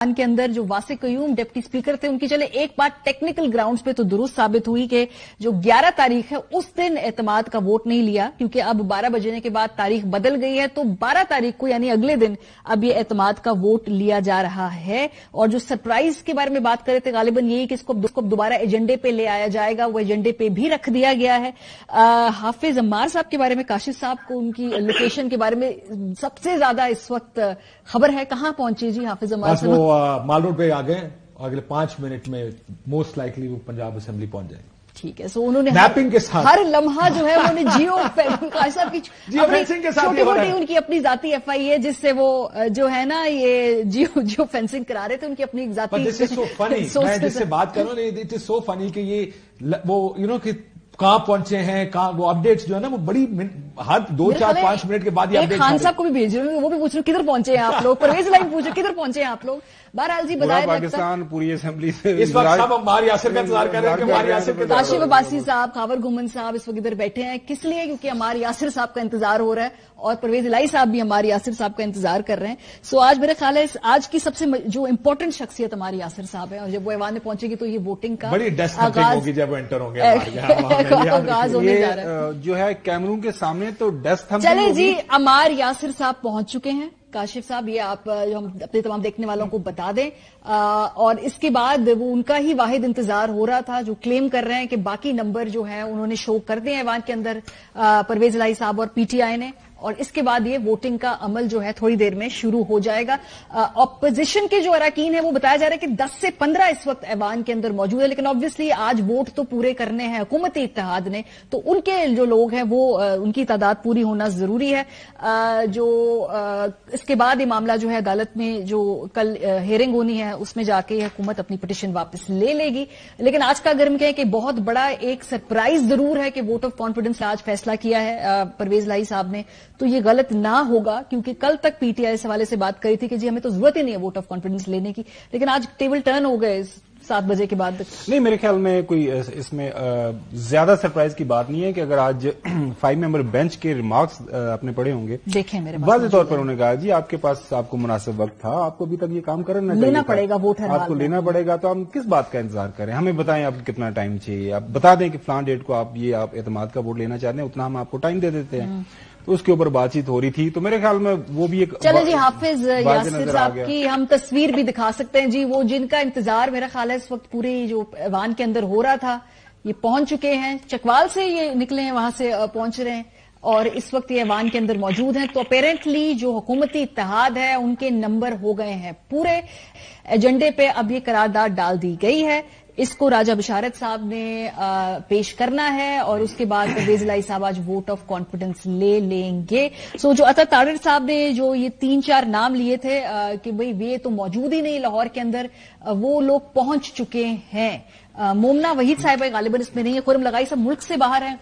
के अंदर जो वासिक कयूम डिप्टी स्पीकर थे उनकी चले एक बात टेक्निकल ग्राउंड्स पे तो दुरुस्त साबित हुई कि जो 11 तारीख है उस दिन एतमाद का वोट नहीं लिया, क्योंकि अब 12 बजने के बाद तारीख बदल गई है, तो 12 तारीख को यानी अगले दिन अब ये एतमाद का वोट लिया जा रहा है। और जो सरप्राइज के बारे में बात कर रहे थे गालिबन यही कि इसको दोबारा एजेंडे पे ले आया जाएगा, वो एजेंडे पे भी रख दिया गया है। हाफिज अम्मार साहब के बारे में, काशिफ साहब को उनकी लोकेशन के बारे में सबसे ज्यादा इस वक्त खबर है, कहां पहुंचे जी हाफिज अम्मार साहब? माल रोड पे आ गए और अगले 5 मिनट में मोस्ट लाइकली वो पंजाब असेंबली पहुंच जाएंगे। ठीक है, सो उन्होंने मैपिंग के साथ हर लम्हा जो है उन्होंने जियो साहब की छोटी मोटी उनकी अपनी जाती एफआई है जिससे वो जो है ना ये जियो फेंसिंग करा रहे थे, उनकी अपनी जाती। दिस इज सो फनी, मैं जिससे बात कर रहा हूँ, इट इज सो फनी कि ये वो कि कहां पहुंचे हैं, कहां वो अपडेट्स जो है ना वो बड़ी हर 2-4-5 मिनट के बाद ये अपडेट खान साहब को भी भेज रहे हैं, वो भी पूछ रहे किधर पहुंचे हैं आप लोग, परवेज लाइन पूछ रहे किधर पहुंचे हैं आप लोग। बहरहाल जी बताया पाकिस्तान पूरी असेंबली से इस वक्त सब अम्मार यासिर का इंतजार कर रहे हैं कि अम्मार यासिर के काशिफ अब्बासी साहब, खावर घुमन साहब इस वक्त इधर बैठे हैं, किस लिए? क्योंकि अम्मार यासिर साहब का इंतजार हो रहा है और परवेज इलाही साहब भी अम्मार यासिर साहब का इंतजार कर रहे हैं। सो आज मेरा ख्याल है आज की सबसे जो इंपॉर्टेंट शख्सियत हमारी यासिर साहब है, और जब वो ऐवान में पहुंचेगी तो ये वोटिंग का बड़ी डेस्क होगी जब वो एंटर होंगे आगाज होने जा रहा है। जो है कैमरून के सामने तो डेस्क चले जी, अम्मार यासिर साहब पहुंच चुके हैं। काशिफ साहब ये आप जो हम अपने तमाम देखने वालों को बता दें, और इसके बाद वो उनका ही वाहिद इंतजार हो रहा था जो क्लेम कर रहे हैं कि बाकी नंबर जो है उन्होंने शो कर दिए ऐवान के अंदर, परवेज इलाही साहब और पीटीआई ने, और इसके बाद ये वोटिंग का अमल जो है थोड़ी देर में शुरू हो जाएगा। ऑपोजिशन के जो अरकान है वो बताया जा रहा है कि 10 से 15 इस वक्त ऐवान के अंदर मौजूद है, लेकिन ऑब्वियसली आज वोट तो पूरे करने हैं हुकूमती इत्तेहाद ने, तो उनके जो लोग हैं वो उनकी तादाद पूरी होना जरूरी है। इसके बाद ये मामला जो है अदालत में जो कल हेयरिंग होनी है उसमें जाके हुकूमत अपनी पिटीशन वापस ले लेगी। लेकिन आज का अगर हम कहें कि बहुत बड़ा एक सरप्राइज जरूर है कि वोट ऑफ कॉन्फिडेंस आज फैसला किया है परवेज इलाही साहब ने, तो ये गलत ना होगा, क्योंकि कल तक पीटीआई इस हवाले से बात करी थी कि जी हमें तो जरूरत ही नहीं है वोट ऑफ कॉन्फिडेंस लेने की, लेकिन आज टेबल टर्न हो गए 7 बजे के बाद। नहीं, मेरे ख्याल में कोई इसमें ज्यादा सरप्राइज की बात नहीं है कि अगर आज 5 मेंबर बेंच के रिमार्क्स आपने पढ़े होंगे, देखें मेरे वाज़ेह तौर पर उन्होंने कहा जी आपके पास आपको मुनासिब वक्त था, आपको अभी तक ये काम करना चाहिए, लेना पड़ेगा वोट, आपको लेना पड़ेगा, तो हम किस बात का इंतजार करें, हमें बताएं आपको कितना टाइम चाहिए, आप बता दें कि फलान डेट को आप एतमाद का वोट लेना चाहते हैं, उतना हम आपको टाइम दे देते हैं। तो उसके ऊपर बातचीत हो रही थी, तो मेरे ख्याल में वो भी एक चलो जी हाफिज यासिर साहब की हम तस्वीर भी दिखा सकते हैं जी, वो जिनका इंतजार मेरा ख्याल है इस वक्त पूरी जो ऐवान के अंदर हो रहा था ये पहुंच चुके हैं, चकवाल से ये निकले हैं, वहां से पहुंच रहे हैं और इस वक्त ये ऐवान के अंदर मौजूद हैं। तो अपेरेंटली जो हुकूमती इत्तेहाद है उनके नंबर हो गए हैं पूरे, एजेंडे पे अब ये करारदाद डाल दी गई है, इसको राजा बिशारत साहब ने पेश करना है और उसके बाद परवेज इलाही साहब आज वोट ऑफ कॉन्फिडेंस ले लेंगे। सो जो अतर तारिर साहब ने जो ये 3-4 नाम लिए थे कि भाई वे तो मौजूद ही नहीं लाहौर के अंदर, वो लोग पहुंच चुके हैं। मोमना वहीद साहब गालिबन इसमें नहीं है, खुरम लगाई साहब मुल्क से बाहर है।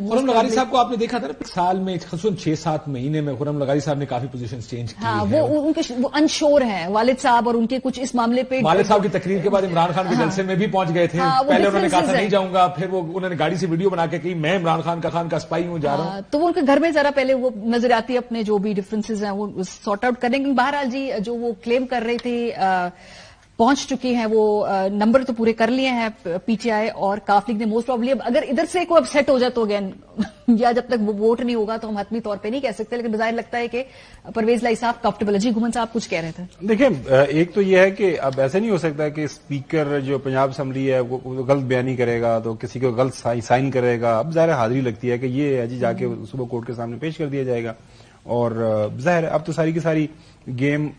खुरम लगाई साहब को आपने देखा था ना साल में 6-7 महीने में खुरम लगाई साहब ने काफी पोजीशन चेंज की। हाँ, वो अनश्योर हैं वालिद साहब और उनके कुछ इस मामले पे। वालिद साहब की तकरीर के बाद इमरान खान के जलसे में भी पहुंच गए थे। पहले उन्होंने कहा था नहीं जाऊंगा, फिर वो उन्होंने गाड़ी से वीडियो बना के कही मैं इमरान खान का स्पाई हूं, जा रहा हूं। तो वो उनके घर में जरा पहले वो नजरियाती अपने जो भी डिफरेंसेज हैं वो सॉर्ट आउट करेंगे। बहरहाल जी जो वो क्लेम कर रही थी पहुंच चुकी हैं, वो नंबर तो पूरे कर लिए हैं पीटीआई और काफ लीग ने। मोस्ट प्रॉब्ली अब अगर इधर से कोई अपसेट हो जाए तो अगेन या जब तक वो वोट नहीं होगा तो हम हतमी तौर पे नहीं कह सकते, लेकिन बाहर लगता है कि परवेज इलाही साहब कंफर्टेबल है। जी घुमन साहब कुछ कह रहे थे। देखिए, एक तो यह है कि अब ऐसे नहीं हो सकता कि स्पीकर जो पंजाब असेंबली है वो गलत बयानी करेगा तो किसी को गलत साइन करेगा। अब ज़ाहिर हाजिरी लगती है कि ये है जी जाके सुबह कोर्ट के सामने पेश कर दिया जाएगा, और ज़ाहिर अब तो सारी की सारी गेम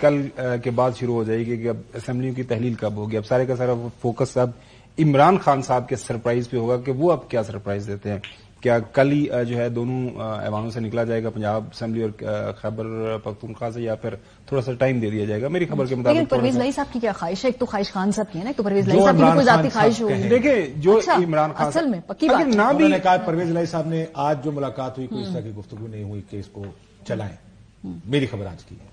कल के बाद शुरू हो जाएगी कि अब असेंबलियों की तहलील कब होगी। अब सारे का सारा फोकस अब इमरान खान साहब के सरप्राइज पे होगा कि वो अब क्या सरप्राइज देते हैं। क्या कल ही जो है दोनों ऐवानों से निकला जाएगा पंजाब असेंबली और खैबर पख्तूनख्वा से, या फिर थोड़ा सा टाइम दे दिया जाएगा? मेरी खबर के मुताबिक परवेज इलाही साहब की क्या ख्वाहिश है? एक तो ख्वाहिश खान साहब की है ना, तो परवेज इलाही साहब की कोई जाती ख्वाहिश होगी। देखिए जो इमरान खान असल में पक्की बात ना भी उन्होंने कहा परवेज इलाही साहब ने आज जो मुलाकात हुई कोई इस तरह की गुफ्तगू नहीं हुई कि इसको चलाएं। मेरी खबर आज की है,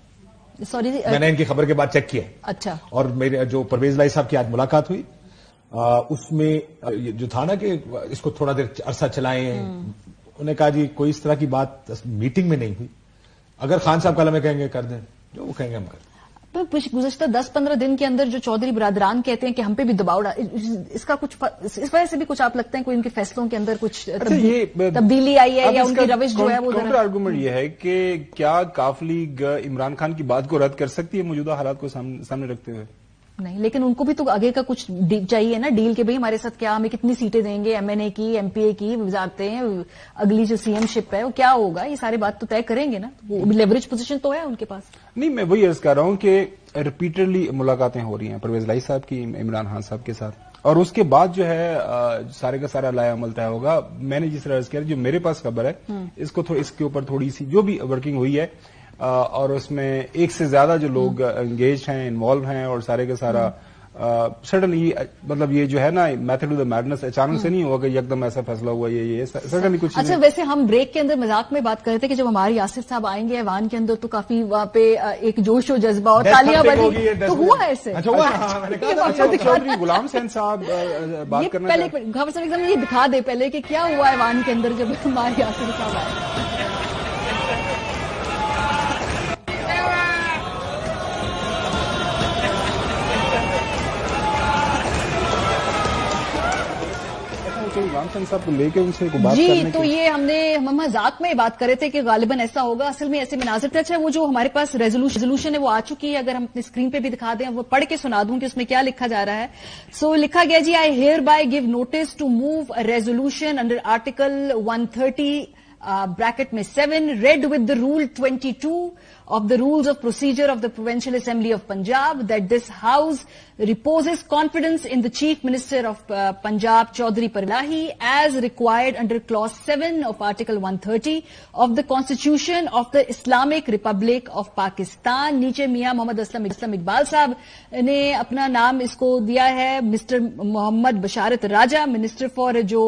सॉरी मैंने इनकी खबर के बाद चेक किया। अच्छा, और मेरे जो परवेज इलाही साहब की आज मुलाकात हुई उसमें जो था ना कि इसको थोड़ा देर अरसा चलाएं, उन्होंने कहा जी कोई इस तरह की बात मीटिंग में नहीं हुई, अगर खान साहब कल हमें कहेंगे कर दें, जो वो कहेंगे हम कर दें। गुज़श्ता 10-15 दिन के अंदर जो चौधरी बरादरान कहते हैं कि हम पे भी दबाव इसका कुछ इस वजह से भी कुछ आप लगता है कोई इनके फैसलों के अंदर कुछ तब्दीली आई है या उनकी रविश जो है वो? काउंटर आर्गुमेंट ये है कि क्या काफ लीग इमरान खान की बात को रद्द कर सकती है मौजूदा हालात को सामने रखते हुए? नहीं, लेकिन उनको भी तो आगे का कुछ चाहिए ना डील के भाई हमारे साथ क्या हमें कितनी सीटें देंगे, एमएनए की, एमपीए की, वजारतें, अगली जो सीएम शिप है वो क्या होगा, ये सारी बात तो तय करेंगे ना। वो लेवरेज पोजीशन तो है उनके पास। नहीं, मैं वही अर्ज कर रहा हूं कि रिपीटेडली मुलाकातें हो रही हैं परवेज लाई साहब की इमरान खान साहब के साथ, और उसके बाद जो है सारे का सारा लाया अमल तय होगा। मैंने जिस तरह अर्ज किया, जो मेरे पास खबर है इसके ऊपर थोड़ी सी जो भी वर्किंग हुई है और उसमें एक से ज्यादा जो लोग एंगेज हैं, इन्वॉल्व हैं, और सारे का सारा सडनली मतलब ये जो है ना मेथड ऑफ द मैडनेस अचानक से नहीं हुआ कि एकदम ऐसा फैसला हुआ ये सडनली कुछ। अच्छा, वैसे हम ब्रेक के अंदर मजाक में बात कर रहे थे कि जब हमारे यासिर साहब आएंगे ऐवान के अंदर तो काफी वहां पे एक जोश और जज्बा और तालियां बजी, तो हुआ ऐसे? चौधरी गुलाम हुसैन साहब बात करना पहले एकदम ये दिखा दे पहले कि क्या हुआ ऐवान के अंदर जब हमारे यासिर साहब आए। साहब को लेके उनसे बात जी करने तो ये हम मजाक में बात कर रहे थे कि गालिबन ऐसा होगा, असल में ऐसे मनाजिर थे। अच्छा, वो जो हमारे पास रेजोल्यूशन है वो आ चुकी है, अगर हम अपनी स्क्रीन पे भी दिखा दें, वो पढ़ के सुना दूं कि उसमें क्या लिखा जा रहा है। सो लिखा गया जी, I hereby give notice to move a resolution under article 130 bracket में 7 read with the rule 22 of the rules of procedure of the Provincial Assembly of Punjab that this house reposes confidence in the Chief Minister of Punjab Chaudhry Parlahi as required under clause 7 of article 130 of the Constitution of the Islamic Republic of Pakistan। नीचे मियां मोहम्मद असलम इकबाल साहब ने अपना नाम इसको दिया है, mister Mohammad Basharat Raja minister for जो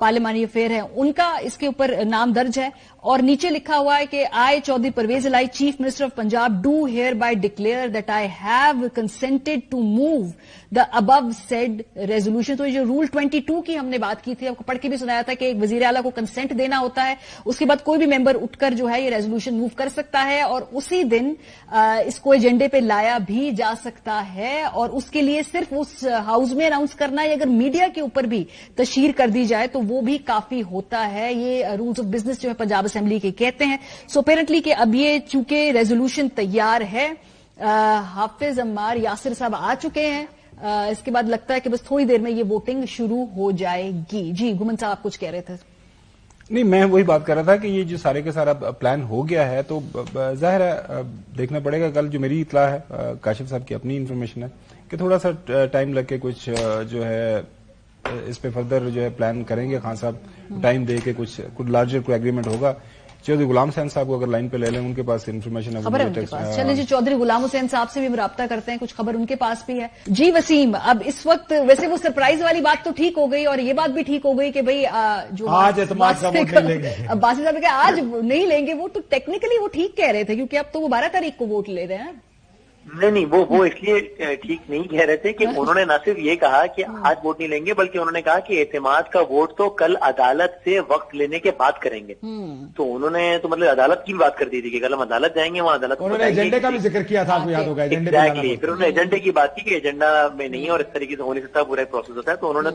पार्लियामानी अफेयर है उनका इसके ऊपर नाम दर्ज है, और नीचे लिखा हुआ है कि आई Chaudhry Pervaiz Elahi chief minister of Punjab do hereby declare that I have consented to move the above said resolution. तो ये जो रूल 22 की हमने बात की थी, आपको पढ़ के भी सुनाया था कि एक वजीर आला को कंसेंट देना होता है, उसके बाद कोई भी मेंबर उठकर जो है ये रेजोल्यूशन मूव कर सकता है और उसी दिन इसको एजेंडे पे लाया भी जा सकता है, और उसके लिए सिर्फ उस हाउस में अनाउंस करना है, अगर मीडिया के ऊपर भी तशहीर कर दी जाए तो वो भी काफी होता है। ये रूल्स ऑफ बिजनेस जो है पंजाब असेंबली के कहते हैं। सो अपेरेंटली कि अब ये चूंकि रेजोल्यूशन तैयार है, हाफिज अम्मार यासिर साहब आ चुके हैं, इसके बाद लगता है कि बस थोड़ी देर में ये वोटिंग शुरू हो जाएगी। जी गुमन साहब आप कुछ कह रहे थे? नहीं, मैं वही बात कर रहा था कि ये जो सारे के सारा प्लान हो गया है तो जाहिर है देखना पड़ेगा। कल जो मेरी इतला है, काशिफ साहब की अपनी इंफॉर्मेशन है कि थोड़ा सा टाइम लग के कुछ जो है इस पे फर्दर जो है प्लान करेंगे। खान साहब टाइम दे के कुछ लार्जर कोई एग्रीमेंट होगा। चौधरी गुलाम हुसैन साहब को अगर लाइन पे ले लें, उनके पास इन्फॉर्मेशन है, खबर है उनके पास। चलिए जी, चौधरी गुलाम हुसैन साहब से भी हम राब्ता करते हैं, कुछ खबर उनके पास भी है। जी वसीम, अब इस वक्त वैसे वो सरप्राइज वाली बात तो ठीक हो गई और ये बात भी ठीक हो गई कि भाई जो आज एतमाद का वोट नहीं लेंगे, बासी साहब आज नहीं लेंगे वोट, तो टेक्निकली वो ठीक कह रहे थे क्योंकि अब तो वो 12 तारीख को वोट ले रहे हैं। नहीं, वो इसलिए ठीक नहीं कह रहे थे कि उन्होंने न सिर्फ ये कहा कि आज वोट नहीं लेंगे, बल्कि उन्होंने कहा कि एतमाद का वोट तो कल अदालत से वक्त लेने के बाद करेंगे। तो उन्होंने तो मतलब अदालत की भी बात कर दी थी कि कल हम अदालत जाएंगे, वहां अदालत उन्होंने एजेंडे का भी जिक्र किया था, आपको याद होगा। एग्जैक्टली, फिर उन्होंने एजेंडे की बात की कि एजेंडा में नहीं है और इस तरीके से हो नहीं सकता, पूरा प्रोसेस होता है। तो उन्होंने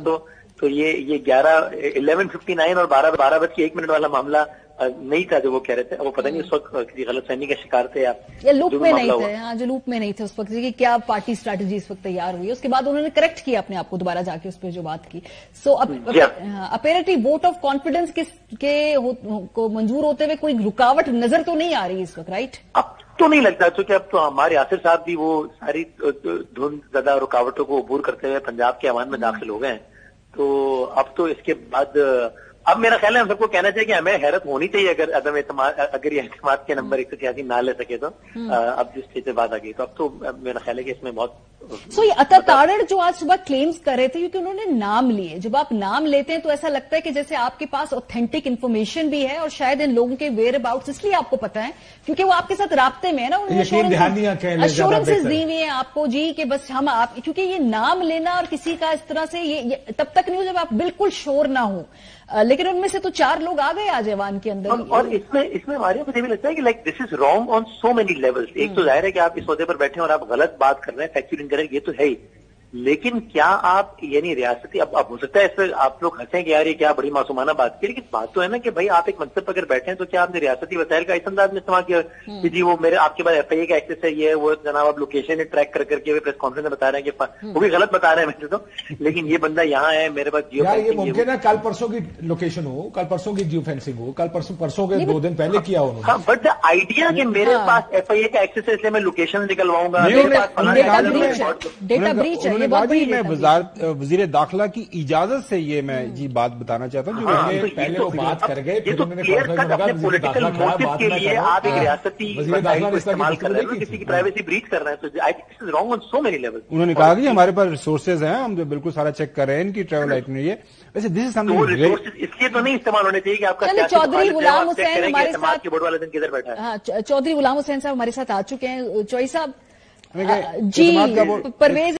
तो ये 11:59 और 12:01 वाला मामला नहीं था जो वो कह रहे थे। वो पता नहीं उस वक्त किसी गलतफहमी का शिकार थे या लूप में नहीं थे। हाँ, जो लूप में नहीं थे उस वक्त कि क्या पार्टी स्ट्रैटेजी इस वक्त तैयार हुई है। उसके बाद उन्होंने करेक्ट किया अपने आप को दोबारा जाके उस पर जो बात की। So apparently vote of confidence को मंजूर होते हुए कोई रुकावट नजर तो नहीं आ रही इस वक्त, राइट? अब तो नहीं लगता, क्योंकि अब तो हमारे यासिर साहब भी वो सारी धुंध ज्यादा रुकावटों को अबूर करते हुए पंजाब के अवान में दाखिल हो गए हैं। तो अब तो इसके बाद अब मेरा ख्याल है हम सबको कहना चाहिए कि हमें हैरत होनी चाहिए अगर ये एतमाद के नंबर 186 ना ले सके तो। अब जिस स्टेज पे बात आ गई तो अब तो मेरा ख्याल है कि इसमें बहुत ये अता तारड़ जो आज सुबह क्लेम्स कर रहे थे क्योंकि उन्होंने नाम लिए। जब आप नाम लेते हैं तो ऐसा लगता है कि जैसे आपके पास ऑथेंटिक इन्फॉर्मेशन भी है और शायद इन लोगों के वेयर अबाउट्स इसलिए आपको पता है क्योंकि वो आपके साथ राब्ते में है ना। उन्होंने अश्योरेंसेज दी हुई है आपको जी कि बस हम आप, क्योंकि ये नाम लेना और किसी का इस तरह से ये तब तक नहीं हो जब आप बिल्कुल श्योर ना हो। लेकिन लेकिन उनमें से तो 4 लोग आ गए आज ऐवान के अंदर। और इसमें हमारे मुझे भी लगता है कि like this is wrong on so many levels. एक तो जाहिर है कि आप इस ओहदे पर बैठे हैं और आप गलत बात कर रहे हैं, फैक्चुअलिंग कर रहे हैं, ये तो है ही, लेकिन क्या आप यानी रियासती, अब हो सकता है इस पर आप लोग हंसें कि यार ये क्या बड़ी मासूमाना बात की, लेकिन बात तो है ना कि भाई आप एक मनसब पर अगर बैठे हैं तो क्या आपने रियासती वसाइल का इस अंदाज में इस्तेमाल किया कि जी वो मेरे आपके पास FIA का एक्सेस है, ये वो जनाब आप लोकेशन ट्रैक करके प्रेस कॉन्फ्रेंस में बता रहे हैं कि वो भी गलत बता रहे हैं वैसे तो, लेकिन ये बंदा यहाँ है मेरे पास जियो यार ये मुमकिन है कल परसों की लोकेशन हो, कल परसों की जियो फेंसिंग हो, कल परसों के 2 दिन पहले किया उन्होंने। हाँ, बट द आइडिया कि मेरे पास FIA का एक्सेस है इसलिए मैं लोकेशन निकलवाऊंगा, डेटा ब्रीच है, ये बहुत बड़ी वजीर दाखिला की इजाजत से ये मैं जी बात बताना चाहता हूँ। पहले वो बात कर गए, ये तो क्लियर कट अपने पॉलिटिकल मोटिव के लिए आप एक रियासती वसाइल को इस्तेमाल कर रहे हैं, किसी की प्राइवेसी ब्रीच कर रहे हैं, तो I think this is wrong on so many level. उन्होंने कहा कि हमारे पास रिसोर्सेज हैं, हम बिल्कुल सारा चेक कर रहे हैं, इनकी ट्रैवल आइटनरी है, वैसे दिस इज समथिंग इसलिए तो नहीं इस्तेमाल होने चाहिए कि आपका चौधरी गुलाम हुसैन हमारे साथ की बोर्ड वाले दिन किधर बैठा है। चौधरी गुलाम हुसैन साहब हमारे साथ आ चुके हैं। चौधरी साहब जी, परवेज